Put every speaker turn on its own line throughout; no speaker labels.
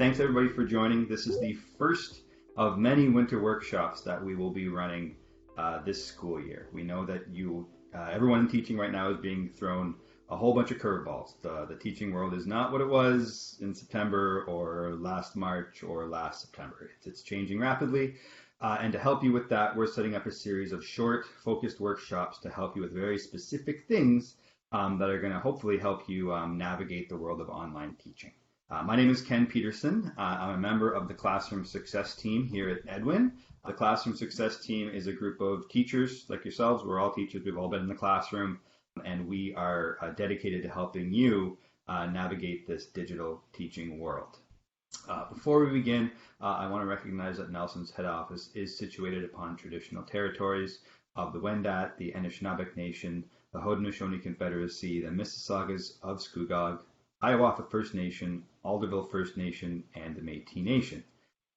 Thanks everybody for joining. This is the first of many winter workshops that we will be running this school year. We know that everyone in teaching right now is being thrown a whole bunch of curveballs. The teaching world is not what it was in September or last March or last September. It's changing rapidly. And to help you with that, we're setting up a series of short, focused workshops to help you with very specific things that are going to hopefully help you navigate the world of online teaching. My name is Ken Peterson. I'm a member of the Classroom Success Team here at Edwin. The Classroom Success Team is a group of teachers like yourselves. We're all teachers. We've all been in the classroom, and we are dedicated to helping you navigate this digital teaching world. Before we begin, I want to recognize that Nelson's head office is situated upon traditional territories of the Wendat, the Anishinaabe Nation, the Haudenosaunee Confederacy, the Mississaugas of Scugog, Hiawatha First Nation, Alderville First Nation, and the Métis Nation.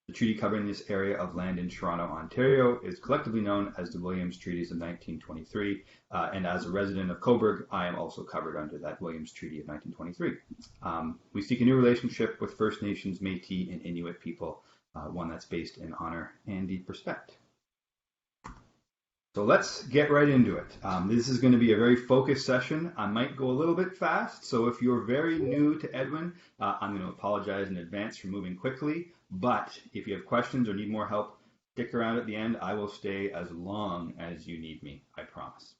The treaty covering this area of land in Toronto, Ontario is collectively known as the Williams Treaties of 1923, and as a resident of Cobourg, I am also covered under that Williams Treaty of 1923. We seek a new relationship with First Nations, Métis, and Inuit people, one that's based in honor and deep respect. So let's get right into it. This is going to be a very focused session. I might go a little bit fast, so if you're very new to Edwin, I'm going to apologize in advance for moving quickly, but if you have questions or need more help, stick around at the end. I will stay as long as you need me, I promise.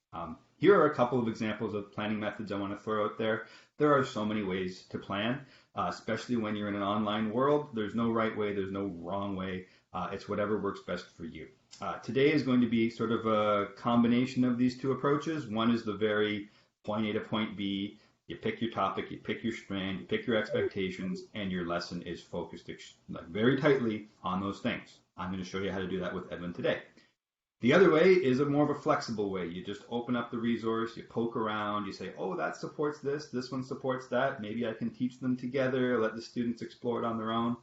Here are a couple of examples of planning methods I want to throw out there. There are so many ways to plan, especially when you're in an online world. There's no right way, there's no wrong way. It's whatever works best for you. Today is going to be sort of a combination of these two approaches. One is the very point A to point B. You pick your topic, you pick your strand, you pick your expectations, and your lesson is focused very tightly on those things. I'm going to show you how to do that with Edwin today. The other way is a more of a flexible way. You just open up the resource, you poke around, you say, oh, that supports this one supports that. Maybe I can teach them together, let the students explore it on their own.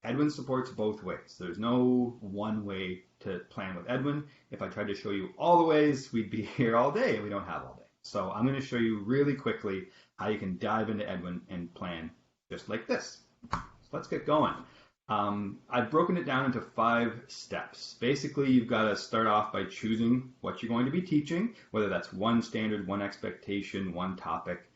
Edwin supports both ways. There's no one way to plan with Edwin. If I tried to show you all the ways, we'd be here all day, and we don't have all day. So I'm going to show you really quickly how you can dive into Edwin and plan just like this. So let's get going. I've broken it down into 5 steps. Basically, you've got to start off by choosing what you're going to be teaching, whether that's one standard, one expectation, one topic.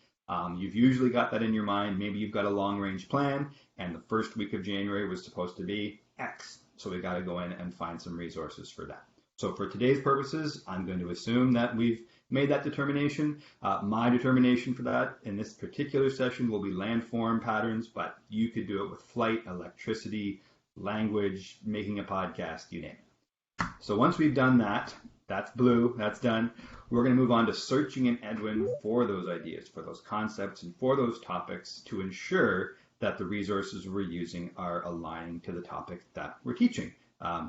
You've usually got that in your mind. Maybe you've got a long-range plan, and the first week of January was supposed to be X. So we've got to go in and find some resources for that. So for today's purposes, I'm going to assume that we've made that determination. My determination for that in this particular session will be landform patterns, but you could do it with flight, electricity, language, making a podcast, you name it. So once we've done that, that's blue, that's done. We're going to move on to searching in Edwin for those ideas, for those concepts, and for those topics to ensure that the resources we're using are aligning to the topic that we're teaching.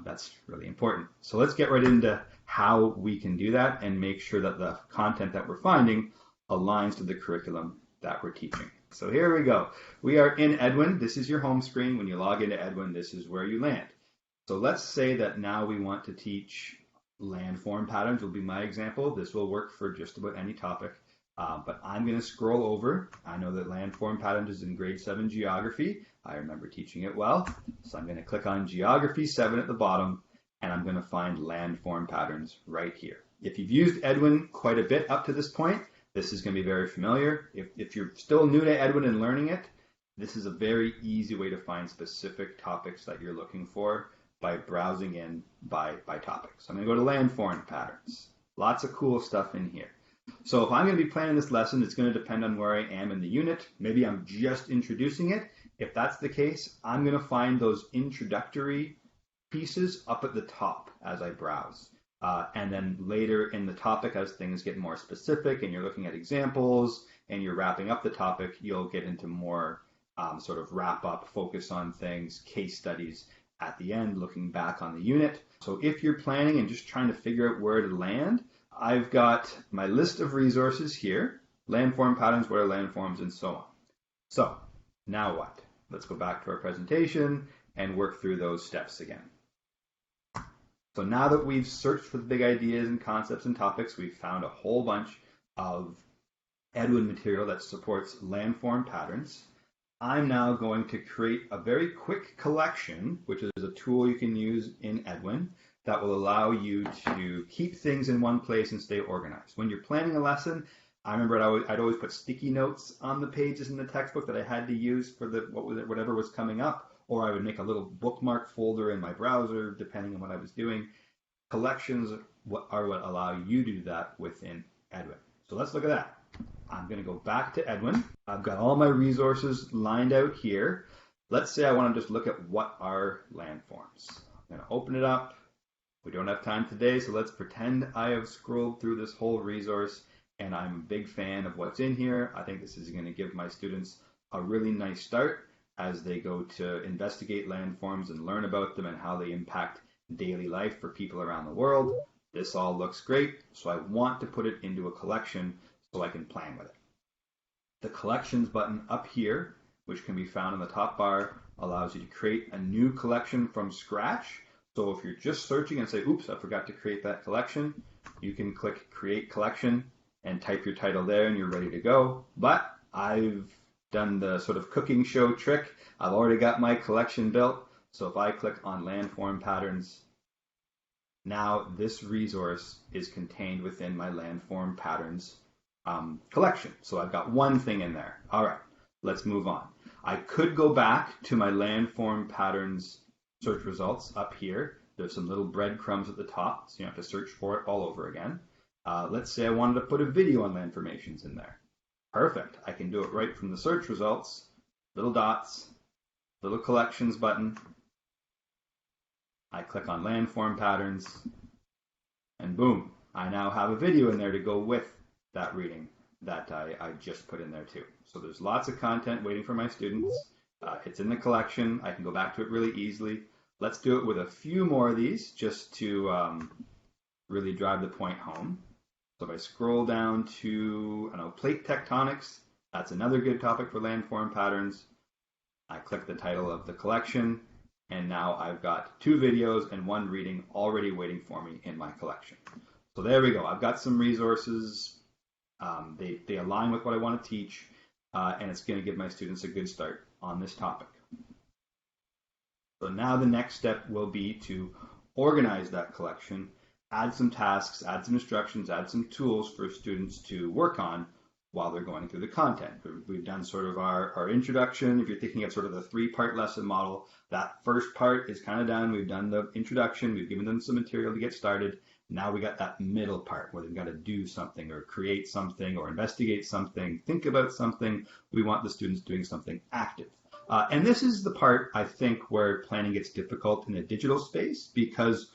That's really important. So let's get right into how we can do that and make sure that the content that we're finding aligns to the curriculum that we're teaching. So here we go. We are in Edwin. This is your home screen. When you log into Edwin, this is where you land. So let's say that now we want to teach landform patterns will be my example. This will work for just about any topic, but I'm going to scroll over. I know that landform patterns is in grade 7 geography. I remember teaching it well. So I'm going to click on geography 7 at the bottom, and I'm going to find landform patterns right here. If you've used Edwin quite a bit up to this point, this is going to be very familiar. If you're still new to Edwin and learning it, this is a very easy way to find specific topics that you're looking for by browsing in by topic. So I'm going to go to landform patterns. Lots of cool stuff in here. So if I'm going to be planning this lesson, it's going to depend on where I am in the unit. Maybe I'm just introducing it. If that's the case, I'm going to find those introductory pieces up at the top as I browse. And then later in the topic, as things get more specific and you're looking at examples and you're wrapping up the topic, you'll get into more sort of wrap up, focus on things, case studies at the end, looking back on the unit. So if you're planning and just trying to figure out where to land, I've got my list of resources here, landform patterns, what are landforms, and so on. So now what? Let's go back to our presentation and work through those steps again. So now that we've searched for the big ideas and concepts and topics, we've found a whole bunch of Edwin material that supports landform patterns. I'm now going to create a very quick collection, which is a tool you can use in Edwin that will allow you to keep things in one place and stay organized. When you're planning a lesson, I remember I'd always put sticky notes on the pages in the textbook that I had to use for whatever was coming up, or I would make a little bookmark folder in my browser, depending on what I was doing. Collections are what allow you to do that within Edwin. So let's look at that. I'm going to go back to Edwin. I've got all my resources lined out here. Let's say I want to just look at what are landforms. I'm going to open it up. We don't have time today, so let's pretend I have scrolled through this whole resource and I'm a big fan of what's in here. I think this is going to give my students a really nice start as they go to investigate landforms and learn about them and how they impact daily life for people around the world. This all looks great, so I want to put it into a collection so I can plan with it. The collections button up here, which can be found in the top bar, allows you to create a new collection from scratch. So if you're just searching and say, oops, I forgot to create that collection, you can click Create Collection and type your title there and you're ready to go. But I've done the sort of cooking show trick. I've already got my collection built. So if I click on Landform Patterns, now this resource is contained within my Landform Patterns collection. So I've got one thing in there. All right, let's move on. I could go back to my Landform Patterns search results up here. There's some little breadcrumbs at the top, so you have to search for it all over again. Let's say I wanted to put a video on landformations in there. Perfect. I can do it right from the search results. Little dots, little collections button. I click on landform patterns, and boom, I now have a video in there to go with that reading that I just put in there too. So there's lots of content waiting for my students. It's in the collection. I can go back to it really easily. Let's do it with a few more of these just to really drive the point home. So if I scroll down to, I don't know, plate tectonics, that's another good topic for landform patterns. I click the title of the collection, and now I've got 2 videos and 1 reading already waiting for me in my collection. So there we go. I've got some resources. They align with what I want to teach, and it's going to give my students a good start on this topic. So now the next step will be to organize that collection, add some tasks, add some instructions, add some tools for students to work on while they're going through the content. We've done sort of our introduction. If you're thinking of sort of the 3-part lesson model, that first part is kind of done. We've done the introduction. We've given them some material to get started. Now we got that middle part where they've got to do something or create something or investigate something, think about something. We want the students doing something active. And this is the part, I think, where planning gets difficult in a digital space because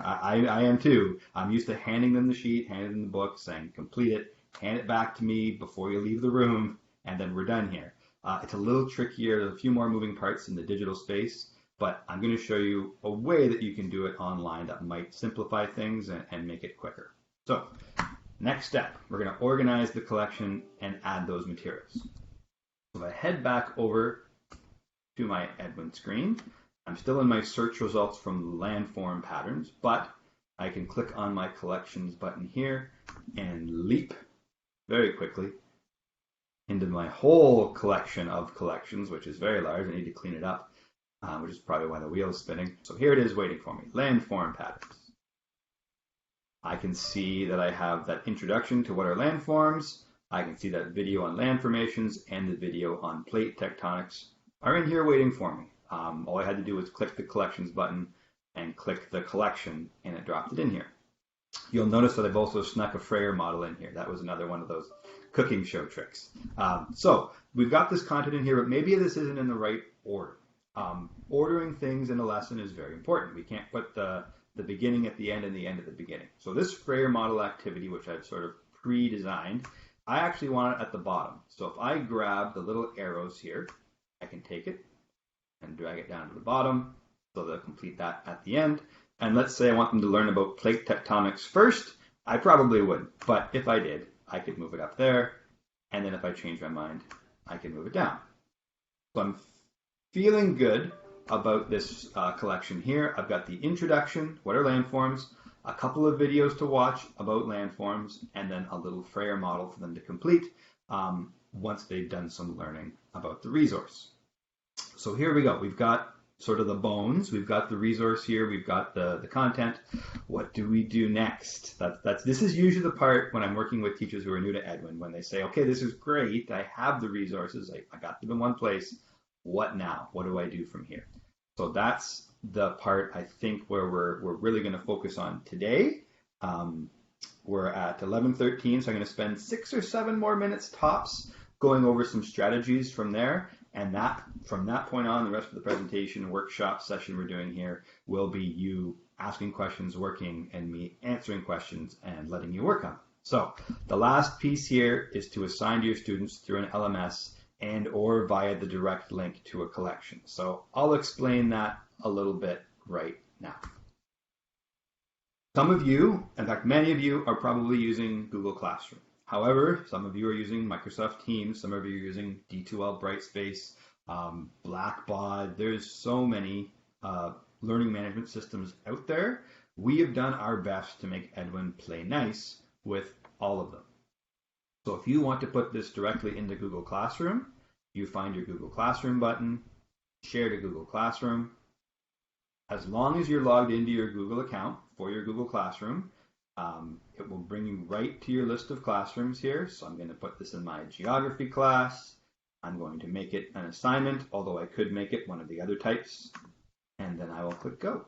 I am too. I'm used to handing them the sheet, handing them the book, saying complete it, hand it back to me before you leave the room, and then we're done here. It's a little trickier. There's a few more moving parts in the digital space, but I'm going to show you a way that you can do it online that might simplify things and make it quicker. So next step, we're going to organize the collection and add those materials. So if I head back over to my Edwin screen, I'm still in my search results from landform patterns, but I can click on my collections button here and leap very quickly into my whole collection of collections, which is very large. I need to clean it up, which is probably why the wheel is spinning. So here it is waiting for me, landform patterns. I can see that I have that introduction to what are landforms. I can see that video on landformations and the video on plate tectonics are in here waiting for me. All I had to do was click the collections button and click the collection, and it dropped it in here. You'll notice that I've also snuck a Freyr model in here. That was another one of those cooking show tricks. So we've got this content in here, but maybe this isn't in the right order. Ordering things in a lesson is very important. We can't put the beginning at the end and the end at the beginning. So this Freyr model activity, which I've sort of pre-designed, I actually want it at the bottom. So if I grab the little arrows here, I can take it and drag it down to the bottom, so they'll complete that at the end. And let's say I want them to learn about plate tectonics first. I probably wouldn't, but if I did, I could move it up there, and then if I change my mind, I can move it down. So I'm feeling good about this collection here. I've got the introduction, what are landforms, a couple of videos to watch about landforms, and then a little Freyr model for them to complete. once they've done some learning about the resource. So here we go. We've got sort of the bones. We've got the resource here. We've got the content. What do we do next? This is usually the part when I'm working with teachers who are new to Edwin, when they say, okay, this is great. I have the resources. I got them in one place. What now? What do I do from here? So that's the part I think where we're really going to focus on today. We're at 11:13, so I'm going to spend 6 or 7 more minutes tops going over some strategies from there. And from that point on, the rest of the presentation, workshop session we're doing here will be you asking questions, working, and me answering questions and letting you work on them. So the last piece here is to assign to your students through an LMS and or via the direct link to a collection. So I'll explain that a little bit right now. Some of you, in fact, many of you are probably using Google Classroom. However, some of you are using Microsoft Teams, some of you are using D2L Brightspace, Blackbaud. There's so many learning management systems out there. We have done our best to make Edwin play nice with all of them. So if you want to put this directly into Google Classroom, you find your Google Classroom button, share to Google Classroom. As long as you're logged into your Google account for your Google Classroom, it will bring you right to your list of classrooms here. So I'm going to put this in my geography class. I'm going to make it an assignment, although I could make it one of the other types. And then I will click go.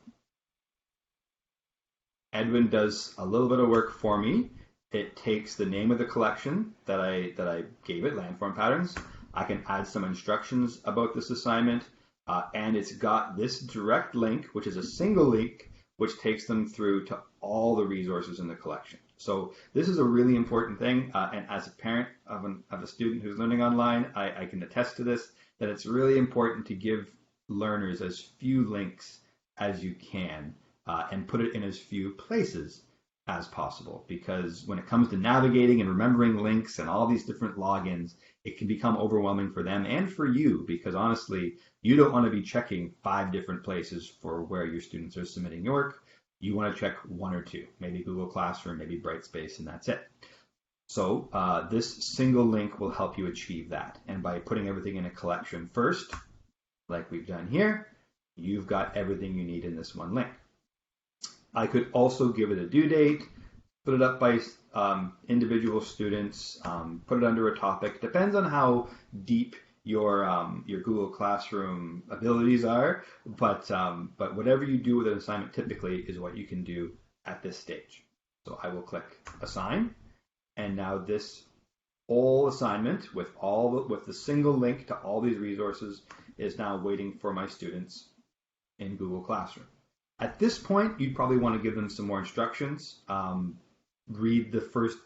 Edwin does a little bit of work for me. It takes the name of the collection that I gave it, Landform Patterns. I can add some instructions about this assignment. And it's got this direct link, which is a single link, which takes them through to all the resources in the collection. So this is a really important thing. And as a parent of a student who's learning online, I can attest to this, that it's really important to give learners as few links as you can and put it in as few places as possible. Because when it comes to navigating and remembering links and all these different logins, it can become overwhelming for them and for you, because honestly, you don't want to be checking 5 different places for where your students are submitting your work. You want to check 1 or 2, maybe Google Classroom, maybe Brightspace, and that's it. So this single link will help you achieve that. And by putting everything in a collection first, like we've done here, you've got everything you need in this one link. I could also give it a due date, put it up by individual students, put it under a topic. Depends on how deep your Google Classroom abilities are, but whatever you do with an assignment typically is what you can do at this stage. So I will click Assign, and now this whole assignment with the single link to all these resources is now waiting for my students in Google Classroom. At this point, you'd probably want to give them some more instructions. Read the first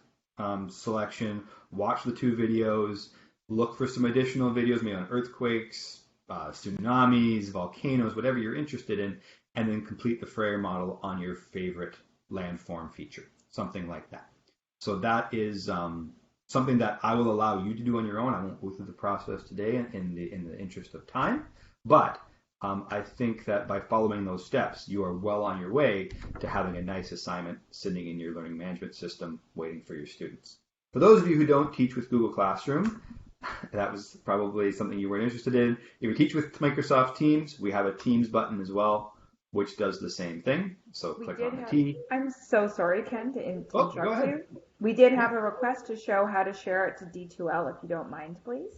selection, watch the 2 videos, look for some additional videos, maybe on earthquakes, tsunamis, volcanoes, whatever you're interested in, and then complete the Freyr model on your favorite landform feature, something like that. So that is something that I will allow you to do on your own. I won't go through the process today in the interest of time, but I think that by following those steps, you are well on your way to having a nice assignment sitting in your learning management system waiting for your students. For those of you who don't teach with Google Classroom, that was probably something you weren't interested in. If you teach with Microsoft Teams, we have a Teams button as well, which does the same thing. So click on the T.
I'm so sorry, Ken, to interrupt
go ahead.
you. We did have a request to show how to share it to D2L, if you don't mind, please.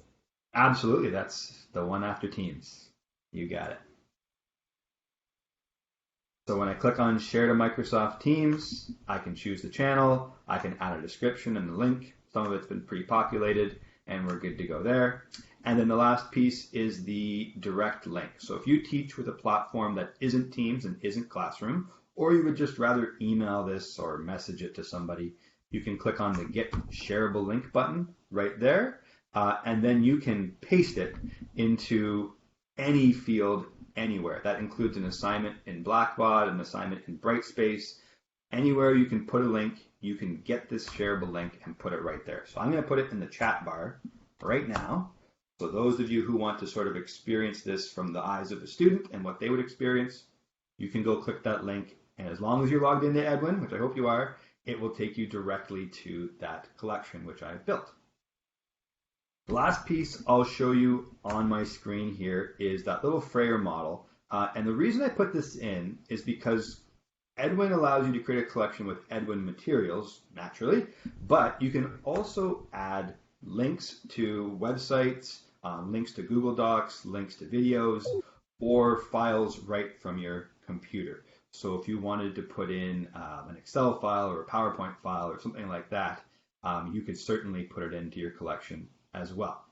Absolutely. That's the one after Teams. You got it. So when I click on Share to Microsoft Teams, I can choose the channel. I can add a description and a link. Some of it's been pre-populated, and we're good to go there. And then the last piece is the direct link. So if you teach with a platform that isn't Teams and isn't Classroom, or you would just rather email this or message it to somebody, you can click on the Get Shareable Link button right there, and then you can paste it into any field anywhere. That includes an assignment in Blackbaud, an assignment in Brightspace. Anywhere you can put a link, you can get this shareable link and put it right there. So I'm going to put it in the chat bar right now. So those of you who want to sort of experience this from the eyes of a student and what they would experience, you can go click that link. And as long as you're logged into Edwin, which I hope you are, it will take you directly to that collection which I've built. The last piece I'll show you on my screen here is that little Frayer model. And the reason I put this in is because Edwin allows you to create a collection with Edwin materials, naturally, but you can also add links to websites, links to Google Docs, links to videos, or files right from your computer. So if you wanted to put in an Excel file or a PowerPoint file or something like that, you could certainly put it into your collection as well.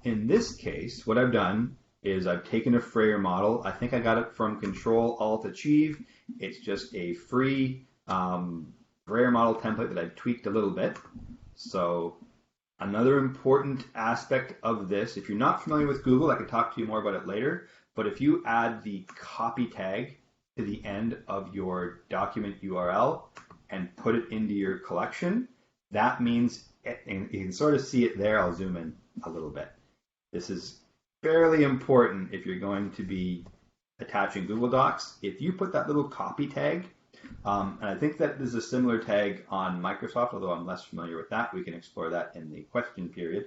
In this case, what I've done is I've taken a Frayer model. I think I got it from Control-Alt-Achieve. It's just a free Frayer model template that I've tweaked a little bit. So another important aspect of this, if you're not familiar with Google, I could talk to you more about it later, but if you add the copy tag to the end of your document URL and put it into your collection, that means, and you can sort of see it there, I'll zoom in a little bit. This is fairly important if you're going to be attaching Google Docs. If you put that little copy tag, and I think that there's a similar tag on Microsoft, although I'm less familiar with that. We can explore that in the question period.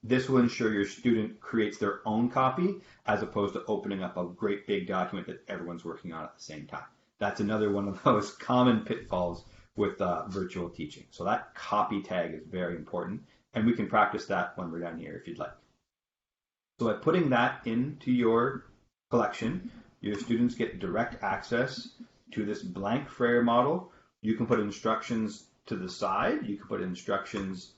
This will ensure your student creates their own copy as opposed to opening up a great big document that everyone's working on at the same time. That's another one of those common pitfalls with virtual teaching. So that copy tag is very important, and we can practice that when we're down here if you'd like. So by putting that into your collection, your students get direct access to this blank Frayer model. You can put instructions to the side. You can put instructions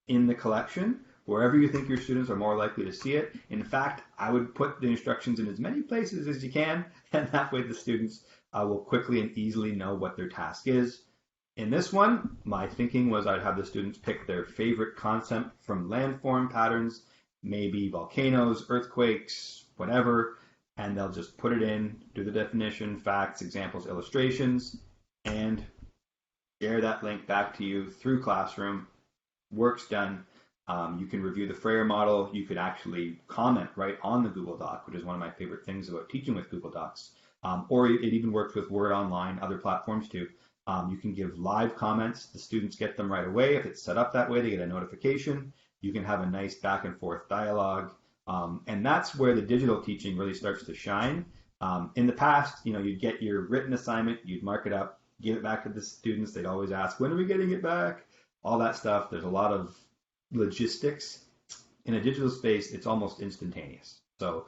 in the collection, wherever you think your students are more likely to see it. In fact, I would put the instructions in as many places as you can, and that way the students will quickly and easily know what their task is. In this one, my thinking was I'd have the students pick their favorite concept from landform patterns, maybe volcanoes, earthquakes, whatever, and they'll just put it in, do the definition, facts, examples, illustrations, and share that link back to you through Classroom. Work's done. You can review the Frayer model. You could actually comment right on the Google Doc, which is one of my favorite things about teaching with Google Docs. Or it even works with Word Online, other platforms too. You can give live comments. The students get them right away. If it's set up that way, they get a notification. You can have a nice back and forth dialogue. And that's where the digital teaching really starts to shine. In the past, you'd get your written assignment, you'd mark it up, give it back to the students. They'd always ask, when are we getting it back? All that stuff. There's a lot of logistics. In a digital space, it's almost instantaneous. So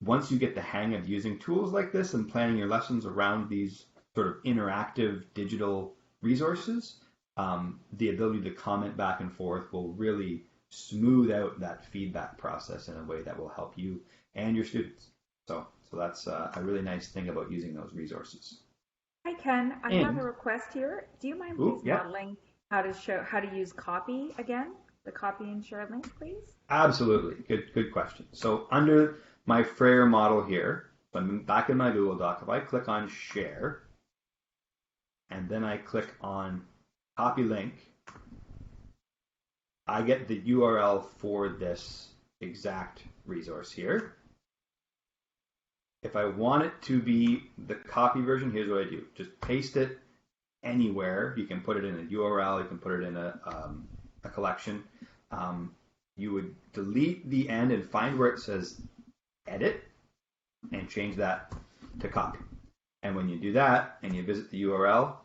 once you get the hang of using tools like this and planning your lessons around these sort of interactive digital resources, the ability to comment back and forth will really smooth out that feedback process in a way that will help you and your students. So that's a really nice thing about using those resources.
Hi Ken, I have a request here. Do you mind please modeling how to use copy again? The copy and share link, please.
Absolutely. Good question. So under my Frayer model here, I'm back in my Google Doc. If I click on share and then I click on copy link, I get the URL for this exact resource here. If I want it to be the copy version, here's what I do. Just paste it anywhere. You can put it in a URL. You can put it in a collection. You would delete the end and find where it says edit and change that to copy. And when you do that and you visit the URL,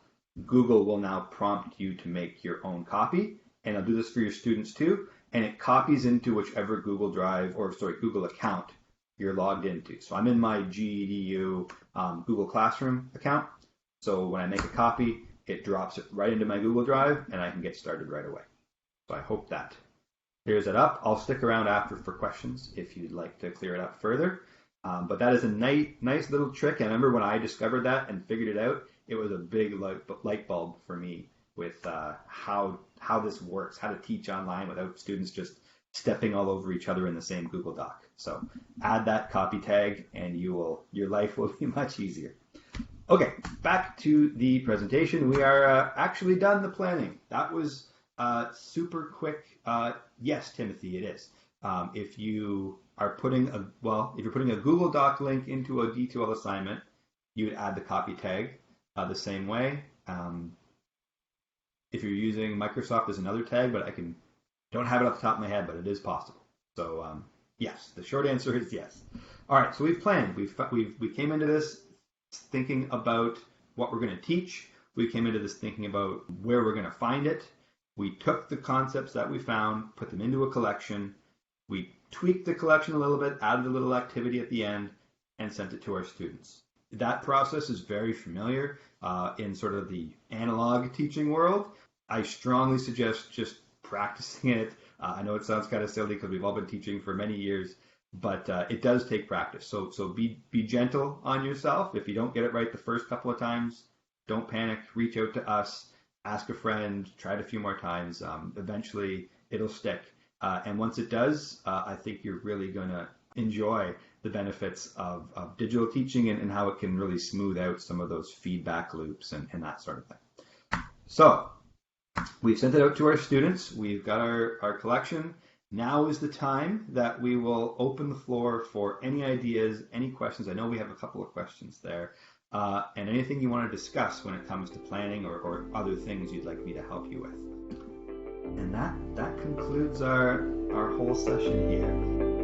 Google will now prompt you to make your own copy. And I'll do this for your students too. And it copies into whichever Google account you're logged into. So I'm in my GEDU Google Classroom account. So when I make a copy, it drops it right into my Google Drive and I can get started right away. So I hope that clears it up. I'll stick around after for questions if you'd like to clear it up further. But that is a nice little trick. I remember when I discovered that and figured it out, it was a big light bulb for me with how this works, how to teach online without students just stepping all over each other in the same Google Doc. So add that copy tag and your life will be much easier. Okay, back to the presentation. We are actually done the planning. That was super quick. Yes, Timothy, it is. If you're putting a Google Doc link into a D2L assignment, you would add the copy tag the same way. If you're using Microsoft, there's another tag, but I can Don't have it off the top of my head, but it is possible. So yes, the short answer is yes. All right, so we've planned. We came into this thinking about what we're going to teach. We came into this thinking about where we're going to find it. We took the concepts that we found, put them into a collection. We tweaked the collection a little bit, added a little activity at the end, and sent it to our students. That process is very familiar in sort of the analog teaching world. I strongly suggest just practicing it. I know it sounds kind of silly because we've all been teaching for many years, but it does take practice. So be gentle on yourself. If you don't get it right the first couple of times, don't panic. Reach out to us, ask a friend, try it a few more times. Eventually, it'll stick. And once it does, I think you're really going to enjoy the benefits of digital teaching and how it can really smooth out some of those feedback loops and that sort of thing. So we've sent it out to our students. We've got our collection. Now is the time that we will open the floor for any ideas, any questions. I know we have a couple of questions there. And anything you want to discuss when it comes to planning or other things you'd like me to help you with. And that concludes our whole session here.